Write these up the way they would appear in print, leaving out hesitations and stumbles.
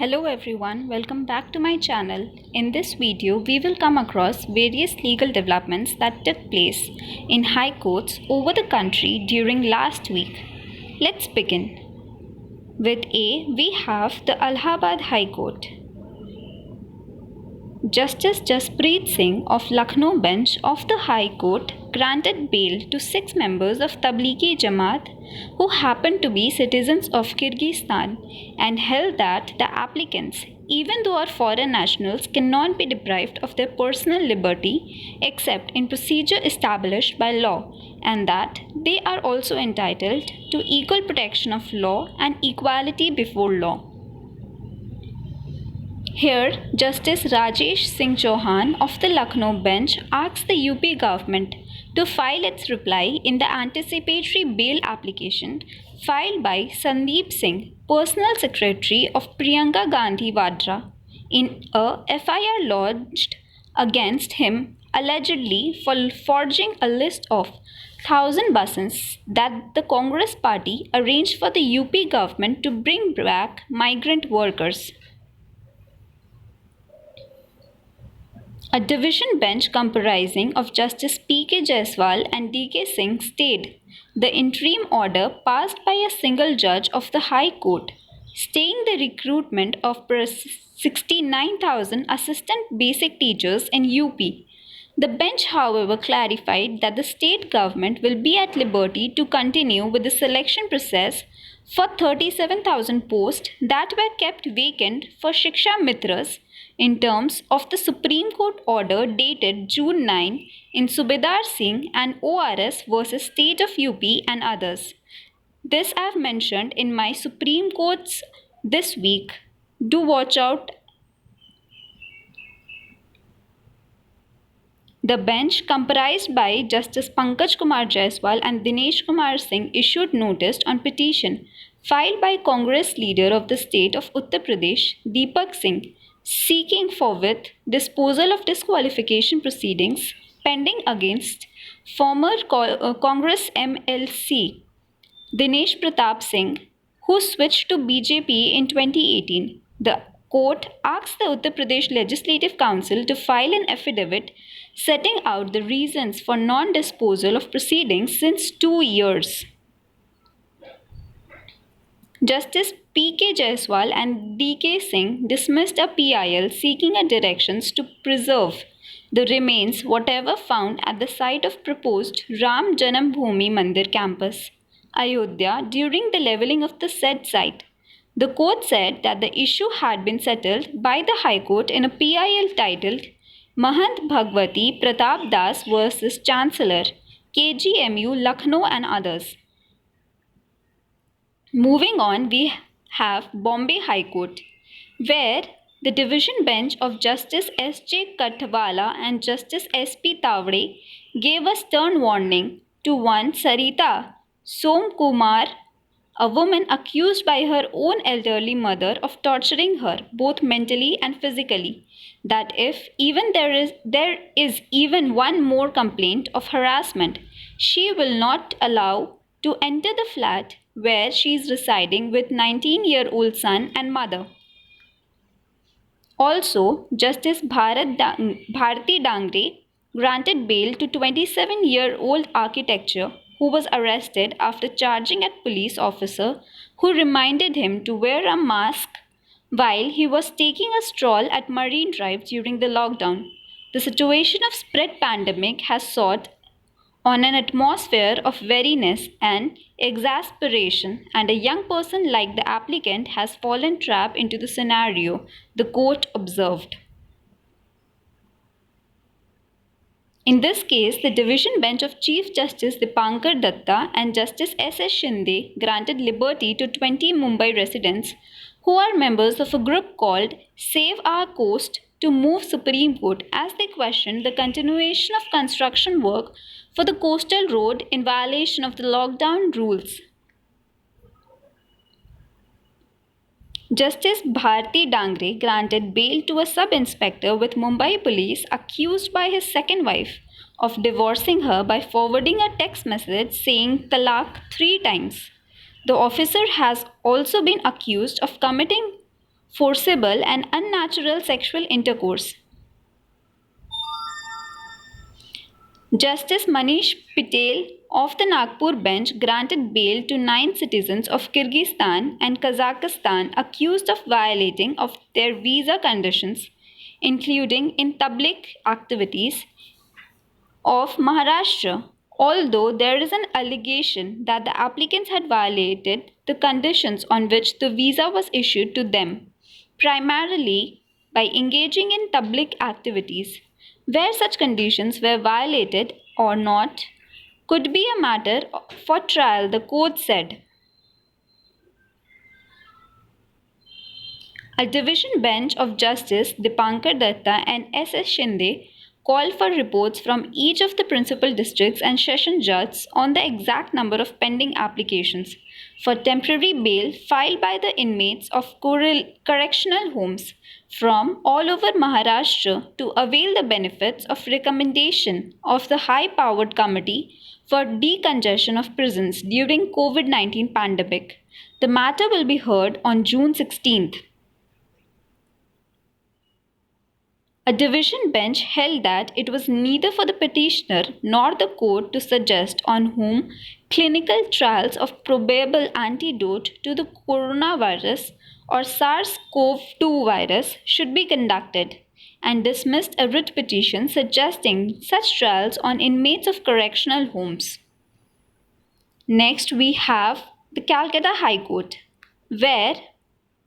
Hello everyone, welcome back to my channel. In this video, we will come across various legal developments that took place in high courts over the country during last week. Let's begin. With A, we have the Allahabad High Court. Justice Jaspreet Singh of Lucknow bench of the High Court granted bail to 6 members of Tablighi Jamaat who happened to be citizens of Kyrgyzstan and held that the applicants, even though are foreign nationals, cannot be deprived of their personal liberty except in procedure established by law, and that they are also entitled to equal protection of law and equality before law. Here, Justice Rajesh Singh Chauhan of the Lucknow bench asks the UP government to file its reply in the anticipatory bail application filed by Sandeep Singh, personal secretary of Priyanka Gandhi Vadra, in a FIR lodged against him allegedly for forging a list of 1,000 buses that the Congress party arranged for the UP government to bring back migrant workers. A division bench comprising of Justice P.K. Jaiswal and D.K. Singh stayed the interim order passed by a single judge of the High Court, staying the recruitment of 69,000 assistant basic teachers in UP. The bench, however, clarified that the state government will be at liberty to continue with the selection process for 37,000 posts that were kept vacant for Shiksha Mitras in terms of the Supreme Court order dated June 9 in Subedar Singh and ORS versus State of UP and others. This I have mentioned in my Supreme Courts this week. Do watch out. The bench, comprised by Justice Pankaj Kumar Jaiswal and Dinesh Kumar Singh, issued notice on petition filed by Congress leader of the state of Uttar Pradesh, Deepak Singh, seeking forthwith disposal of disqualification proceedings pending against former Congress MLC Dinesh Pratap Singh, who switched to BJP in 2018. The court asked the Uttar Pradesh Legislative Council to file an affidavit setting out the reasons for non-disposal of proceedings since 2 years. Justice P.K. Jaiswal and D.K. Singh dismissed a PIL seeking a directions to preserve the remains whatever found at the site of proposed Ram Janambhoomi Mandir campus, Ayodhya, during the levelling of the said site. The court said that the issue had been settled by the High Court in a PIL titled Mahant Bhagwati Pratap Das versus Chancellor, KGMU, Lucknow and others. Moving on, we have Bombay High Court, where the division bench of Justice S.J. Katwala and Justice S.P. Tavade gave a stern warning to one Sarita Somkumar, a woman accused by her own elderly mother of torturing her both mentally and physically, that if even there is even one more complaint of harassment, she will not allow to enter the flat where she is residing with 19-year-old son and mother. Also, Justice Bharati Dangre granted bail to 27-year-old architecture who was arrested after charging at police officer who reminded him to wear a mask while he was taking a stroll at Marine Drive during the lockdown. The situation of spread pandemic has sought on an atmosphere of weariness and exasperation, and a young person like the applicant has fallen trap into the scenario, the court observed. In this case, the division bench of Chief Justice Dipankar Datta and Justice S.S. Shinde granted liberty to 20 Mumbai residents who are members of a group called Save Our Coast to move Supreme Court as they questioned the continuation of construction work for the coastal road in violation of the lockdown rules. Justice Bharti Dangre granted bail to a sub-inspector with Mumbai police accused by his second wife of divorcing her by forwarding a text message saying talaq 3 times. The officer has also been accused of committing forcible and unnatural sexual intercourse. Justice Manish Patel of the Nagpur bench granted bail to 9 citizens of Kyrgyzstan and Kazakhstan accused of violating of their visa conditions, including in public activities of Maharashtra, although there is an allegation that the applicants had violated the conditions on which the visa was issued to them, primarily by engaging in public activities. Where such conditions were violated or not could be a matter for trial, the court said. A division bench of Justice Dipankar Datta and S.S. Shinde called for reports from each of the principal districts and session judges on the exact number of pending applications for temporary bail filed by the inmates of correctional homes from all over Maharashtra to avail the benefits of recommendation of the high-powered committee for decongestion of prisons during COVID-19 pandemic. The matter will be heard on June 16th. A division bench held that it was neither for the petitioner nor the court to suggest on whom clinical trials of probable antidote to the coronavirus or SARS-CoV-2 virus should be conducted, and dismissed a writ petition suggesting such trials on inmates of correctional homes. Next, we have the Calcutta High Court, where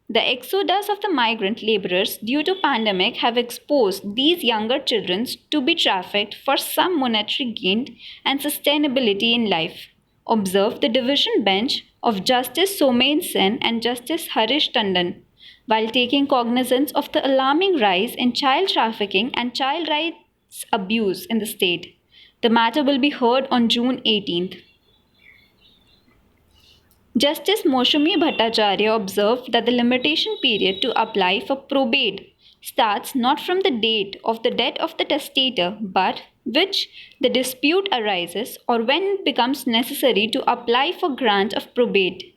the exodus of the migrant laborers due to pandemic have exposed these younger children to be trafficked for some monetary gain and sustainability in life, observed the division bench of Justice Somain Sen and Justice Harish Tandon, while taking cognizance of the alarming rise in child trafficking and child rights abuse in the state. The matter will be heard on June 18th. Justice Moshumi Bhattacharya observed that the limitation period to apply for probate starts not from the date of the death of the testator, but which the dispute arises or when it becomes necessary to apply for grant of probate.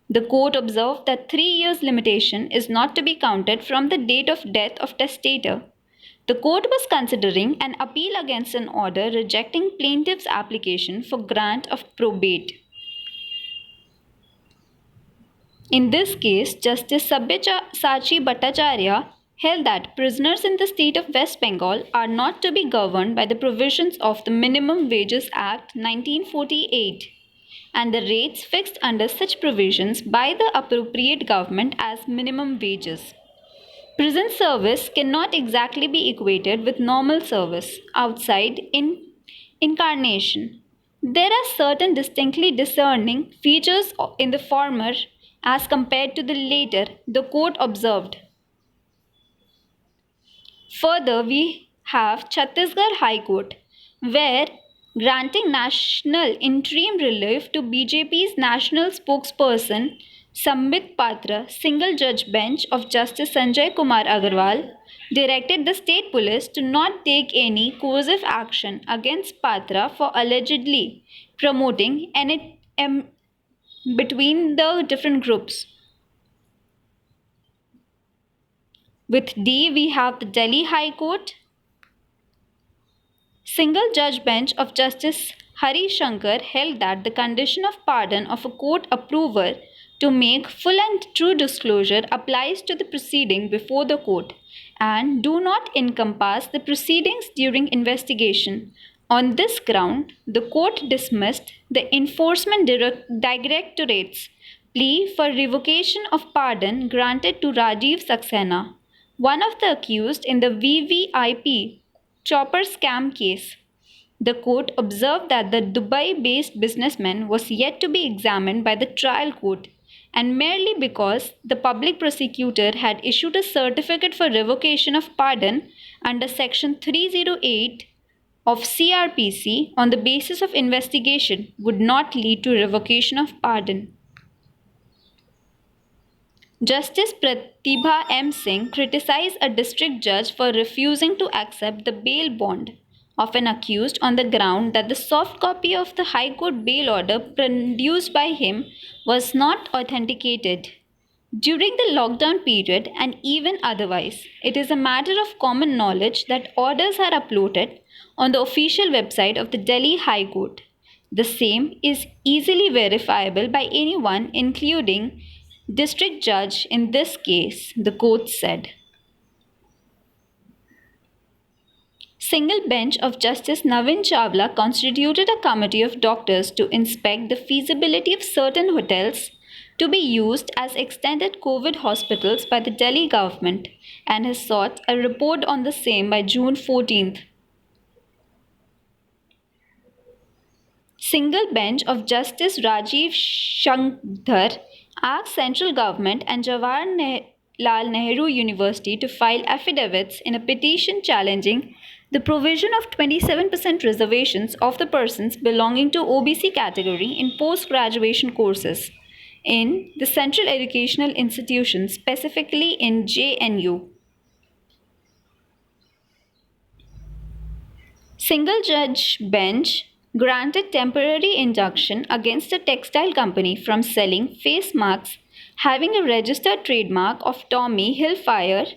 The court observed that 3 years limitation is not to be counted from the date of death of testator. The court was considering an appeal against an order rejecting plaintiff's application for grant of probate. In this case, Justice Sabyasachi Bhattacharya held that prisoners in the state of West Bengal are not to be governed by the provisions of the Minimum Wages Act 1948 and the rates fixed under such provisions by the appropriate government as minimum wages. Prison service cannot exactly be equated with normal service outside incarnation. There are certain distinctly discerning features in the former as compared to the later, the court observed. Further, we have Chhattisgarh High Court, where granting national interim relief to BJP's national spokesperson Sambit Patra, single judge bench of Justice Sanjay Kumar Agarwal, directed the state police to not take any coercive action against Patra for allegedly promoting between the different groups. With D, we have the Delhi High Court. Single judge bench of Justice Hari Shankar held that the condition of pardon of a court approver to make full and true disclosure applies to the proceeding before the court and do not encompass the proceedings during investigation. On this ground, the court dismissed the Enforcement Directorate's plea for revocation of pardon granted to Rajiv Saxena, one of the accused in the VVIP chopper scam case. The court observed that the Dubai-based businessman was yet to be examined by the trial court, and merely because the public prosecutor had issued a certificate for revocation of pardon under Section 308 of CRPC on the basis of investigation would not lead to revocation of pardon. Justice Pratibha M. Singh criticized a district judge for refusing to accept the bail bond of an accused on the ground that the soft copy of the High Court bail order produced by him was not authenticated. During the lockdown period and even otherwise, it is a matter of common knowledge that orders are uploaded on the official website of the Delhi High Court. The same is easily verifiable by anyone, including district judge in this case, the court said. Single bench of Justice Navin Chawla constituted a committee of doctors to inspect the feasibility of certain hotels to be used as extended COVID hospitals by the Delhi government and has sought a report on the same by June 14th. Single bench of Justice Rajiv Shankar asked central government and Jawaharlal Nehru University to file affidavits in a petition challenging the provision of 27% reservations of the persons belonging to OBC category in post-graduation courses in the central educational institutions, specifically in JNU. Single judge bench granted temporary injunction against a textile company from selling face masks having a registered trademark of Tommy Hilfiger.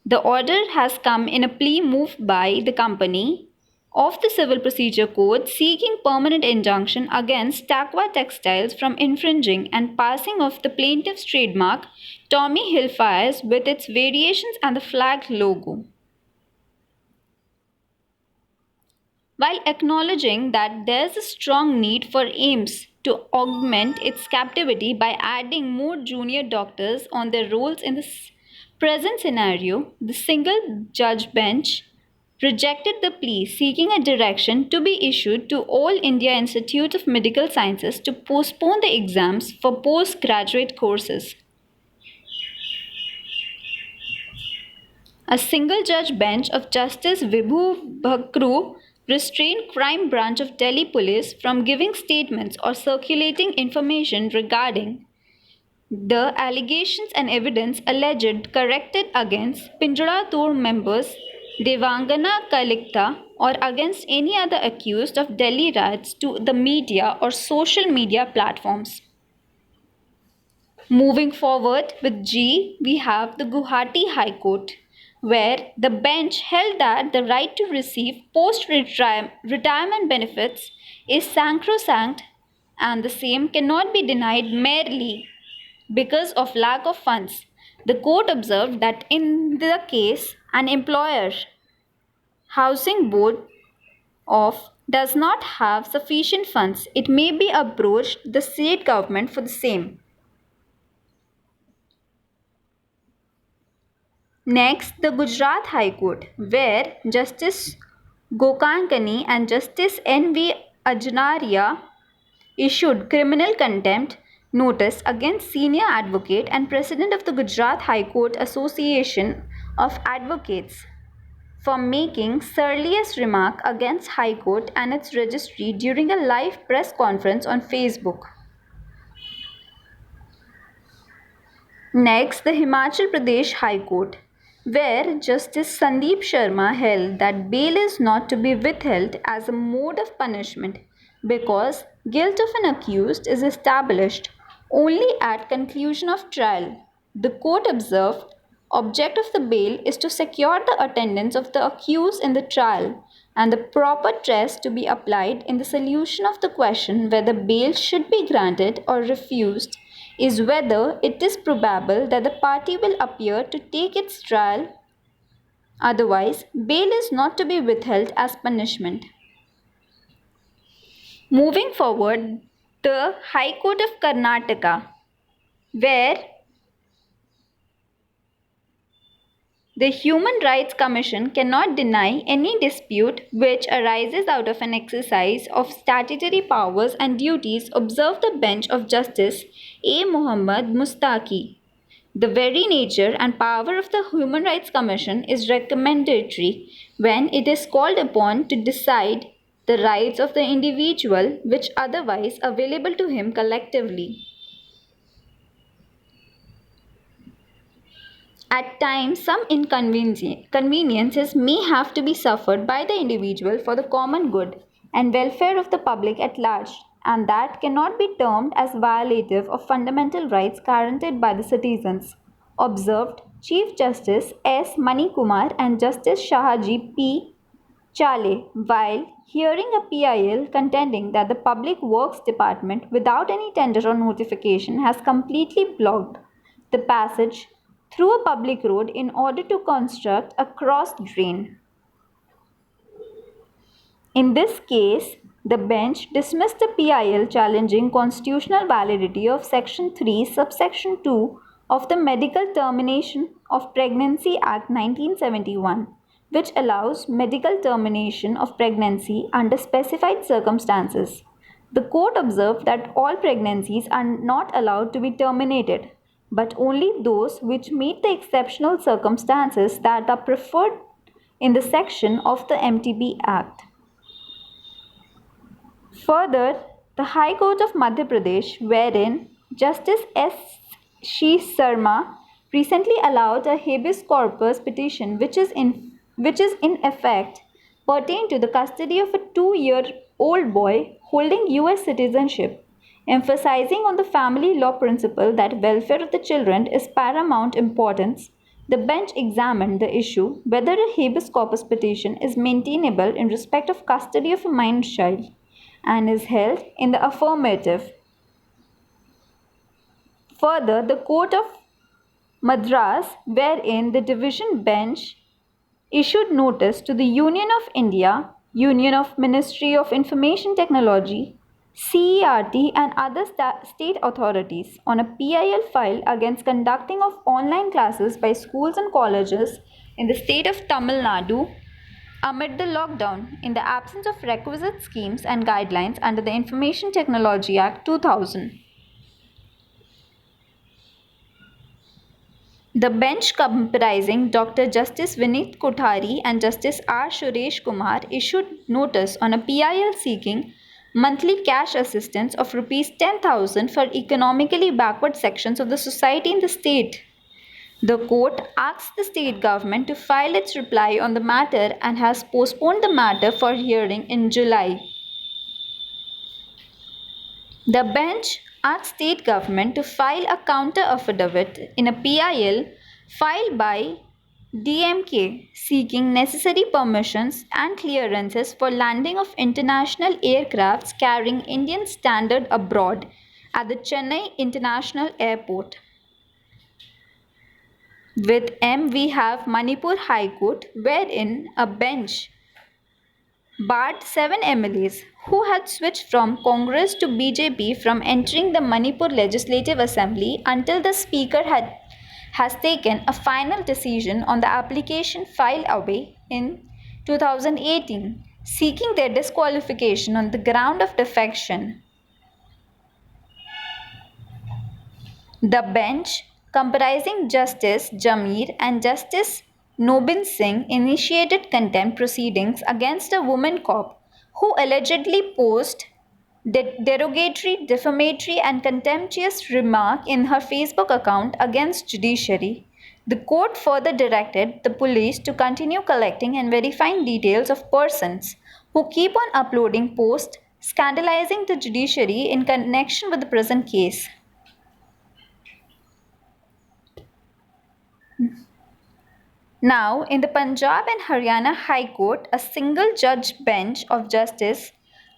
The order has come in a plea moved by the company of the Civil Procedure Code seeking permanent injunction against Taqwa Textiles from infringing and passing off the plaintiff's trademark Tommy Hilfiger's with its variations and the flag logo. While acknowledging that there is a strong need for AIIMS to augment its capacity by adding more junior doctors on their roles in the present scenario, the single judge bench rejected the plea, seeking a direction to be issued to All India Institute of Medical Sciences to postpone the exams for postgraduate courses. A single judge bench of Justice Vibhu Bhakru restrained Crime Branch of Delhi Police from giving statements or circulating information regarding the allegations and evidence alleged corrected against Pinjara Tour members Devangana Kalikta or against any other accused of Delhi riots to the media or social media platforms. Moving forward with G, we have the Guwahati High Court, where the bench held that the right to receive post-retirement benefits is sacrosanct and the same cannot be denied merely because of lack of funds. The court observed that in the case an employer housing board of does not have sufficient funds, it may be approached the state government for the same. Next, the Gujarat High Court, where Justice Gokankani and Justice N.V. Ajnaria issued criminal contempt notice against senior advocate and president of the Gujarat High Court Association of Advocates for making surliest remark against High Court and its registry during a live press conference on Facebook. Next, the Himachal Pradesh High Court, where Justice Sandeep Sharma held that bail is not to be withheld as a mode of punishment because guilt of an accused is established only at conclusion of trial. The court observed, object of the bail is to secure the attendance of the accused in the trial and the proper test to be applied in the solution of the question whether bail should be granted or refused is whether it is probable that the party will appear to take its trial. Otherwise, bail is not to be withheld as punishment. Moving forward, the High Court of Karnataka, where the Human Rights Commission cannot deny any dispute which arises out of an exercise of statutory powers and duties, observed the bench of Justice A. Muhammad Mustaki. The very nature and power of the Human Rights Commission is recommendatory when it is called upon to decide the rights of the individual which otherwise available to him collectively. At times, some inconveniences may have to be suffered by the individual for the common good and welfare of the public at large, and that cannot be termed as violative of fundamental rights guaranteed by the citizens, observed Chief Justice S. Manikumar and Justice Shahaji P. Chale, while hearing a PIL contending that the Public Works Department, without any tender or notification, has completely blocked the passage through a public road in order to construct a cross drain. In this case, the bench dismissed the PIL challenging constitutional validity of Section 3, subsection 2 of the Medical Termination of Pregnancy Act 1971, which allows medical termination of pregnancy under specified circumstances. The court observed that all pregnancies are not allowed to be terminated, but only those which meet the exceptional circumstances that are preferred in the section of the MTB Act. Further, the High Court of Madhya Pradesh, wherein Justice S. Shi Sarma recently allowed a habeas corpus petition which is in effect pertain to the custody of a 2-year-old boy holding US citizenship, emphasizing on the family law principle that welfare of the children is paramount importance. The bench examined the issue whether a habeas corpus petition is maintainable in respect of custody of a minor child and is held in the affirmative. Further, the Court of Madras, wherein the division bench issued notice to the Union of India, Union of Ministry of Information Technology, CERT and other state authorities on a PIL file against conducting of online classes by schools and colleges in the state of Tamil Nadu amid the lockdown in the absence of requisite schemes and guidelines under the Information Technology Act 2000. The bench comprising Dr. Justice Vinit Kothari and Justice R. Suresh Kumar issued notice on a PIL seeking monthly cash assistance of Rs 10,000 for economically backward sections of the society in the state. The court asked the state government to file its reply on the matter and has postponed the matter for hearing in July. The bench asked state government to file a counter affidavit in a PIL filed by DMK seeking necessary permissions and clearances for landing of international aircrafts carrying Indian standard abroad at the Chennai International Airport. With M, we have Manipur High Court, wherein a bench barred 7 MLAs who had switched from Congress to BJP from entering the Manipur Legislative Assembly until the Speaker has taken a final decision on the application filed away in 2018, seeking their disqualification on the ground of defection. The bench, comprising Justice Jameer and Justice Nobin Singh, initiated contempt proceedings against a woman cop who allegedly posted derogatory, defamatory and contemptuous remark in her Facebook account against judiciary. The court further directed the police to continue collecting and verifying details of persons who keep on uploading posts scandalizing the judiciary in connection with the present case. Now, in the Punjab and Haryana High Court, a single judge bench of Justice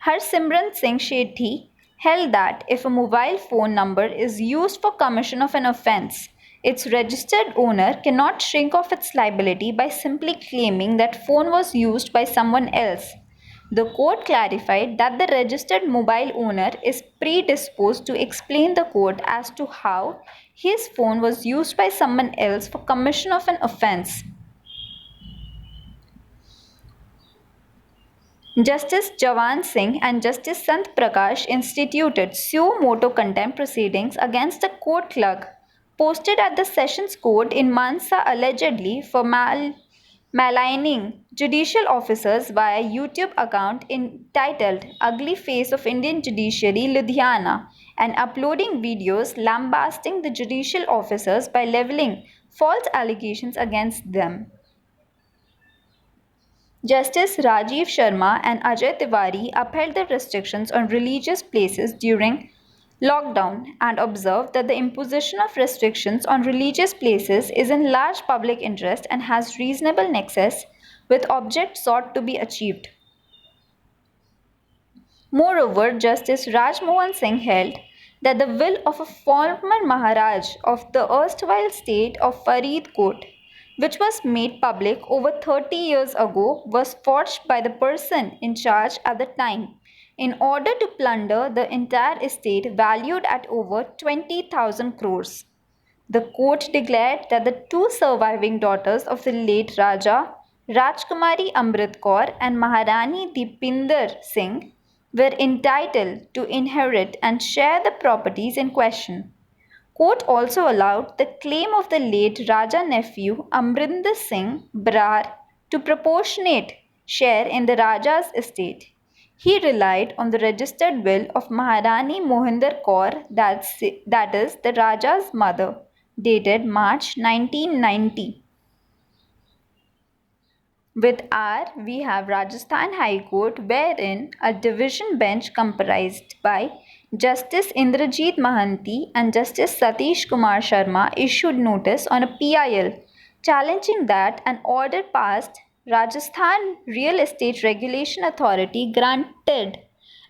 Harsimran Singh Sethi held that if a mobile phone number is used for commission of an offence, its registered owner cannot shrink off its liability by simply claiming that phone was used by someone else. The court clarified that the registered mobile owner is predisposed to explain the court as to how his phone was used by someone else for commission of an offence. Justice Jawan Singh and Justice Sant Prakash instituted suo motu contempt proceedings against a court clerk posted at the Sessions Court in Mansa allegedly for maligning judicial officers via YouTube account entitled Ugly Face of Indian Judiciary Ludhiana and uploading videos lambasting the judicial officers by levelling false allegations against them. Justice Rajiv Sharma and Ajay Tiwari upheld the restrictions on religious places during lockdown and observed that the imposition of restrictions on religious places is in large public interest and has reasonable nexus with object sought to be achieved. Moreover, Justice Rajmohan Singh held that the will of a former Maharaj of the erstwhile state of Faridkot, which was made public over 30 years ago, was forged by the person in charge at the time in order to plunder the entire estate valued at over 20,000 crores. The court declared that the two surviving daughters of the late Raja, Rajkumari Amrit Kaur and Maharani Deepinder Singh, were entitled to inherit and share the properties in question. Court also allowed the claim of the late Raja nephew Amrinder Singh Brar to proportionate share in the Raja's estate. He relied on the registered will of Maharani Mohinder Kaur, that is, the Raja's mother, dated March 1990. With R, we have Rajasthan High Court, wherein a division bench comprised by Justice Indrajit Mahanti and Justice Satish Kumar Sharma issued notice on a PIL challenging that an order passed Rajasthan Real Estate Regulation Authority granted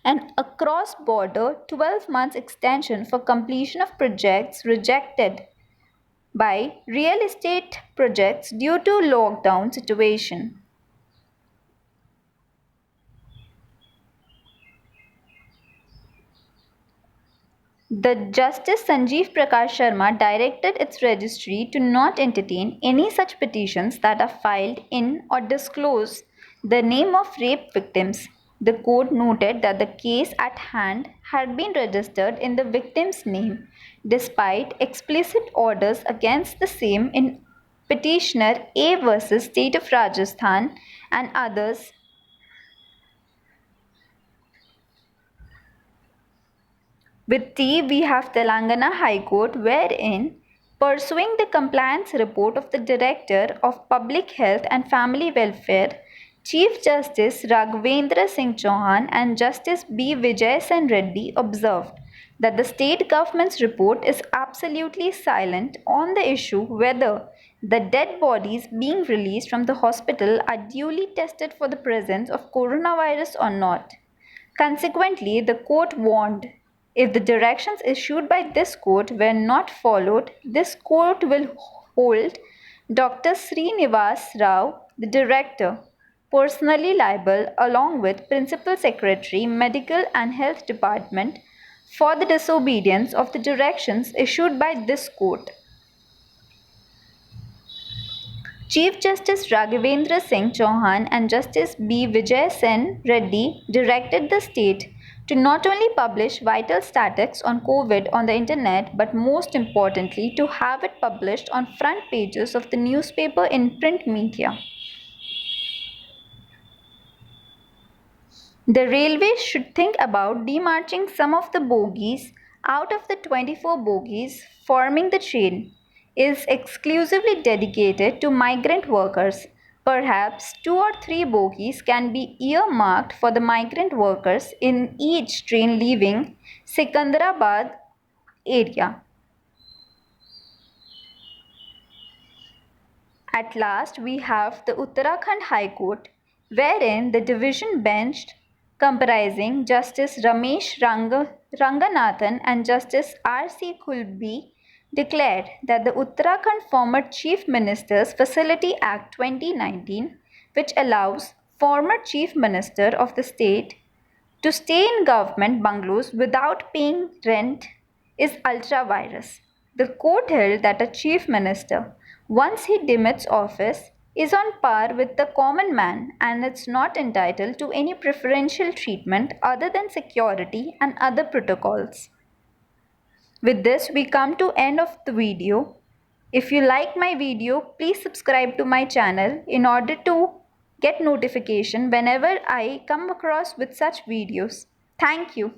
an across border 12 months extension for completion of projects rejected by real estate projects due to lockdown situation. The Justice Sanjeev Prakash Sharma directed its registry to not entertain any such petitions that are filed in or disclose the name of rape victims. The court noted that the case at hand had been registered in the victim's name, despite explicit orders against the same in Petitioner A versus State of Rajasthan and others. With T, we have Telangana High Court, wherein, pursuing the compliance report of the Director of Public Health and Family Welfare, Chief Justice Raghavendra Singh Chauhan and Justice B. Vijay Sen Reddy observed that the state government's report is absolutely silent on the issue whether the dead bodies being released from the hospital are duly tested for the presence of coronavirus or not. Consequently, the court warned if the directions issued by this court were not followed, this court will hold Dr. Srinivas Rao, the director, personally liable along with Principal Secretary, Medical and Health Department for the disobedience of the directions issued by this court. Chief Justice Raghavendra Singh Chauhan and Justice B. Vijay Sen Reddy directed the state to not only publish vital statistics on COVID on the internet, but most importantly, to have it published on front pages of the newspaper in print media. The railways should think about demarching some of the bogies out of the 24 bogies forming the train is exclusively dedicated to migrant workers. Perhaps 2 or 3 bogies can be earmarked for the migrant workers in each train leaving Sikandrabad area. At last, we have the Uttarakhand High Court, wherein the division bench comprising Justice Ramesh Ranganathan and Justice R.C. Khulbe declared that the Uttarakhand Former Chief Minister's Facility Act 2019, which allows former Chief Minister of the state to stay in government bungalows without paying rent, is ultra virus. The court held that a Chief Minister, once he demits office, is on par with the common man and is not entitled to any preferential treatment other than security and other protocols. With this, we come to end of the video. If you like my video, please subscribe to my channel in order to get notification whenever I come across with such videos. Thank you.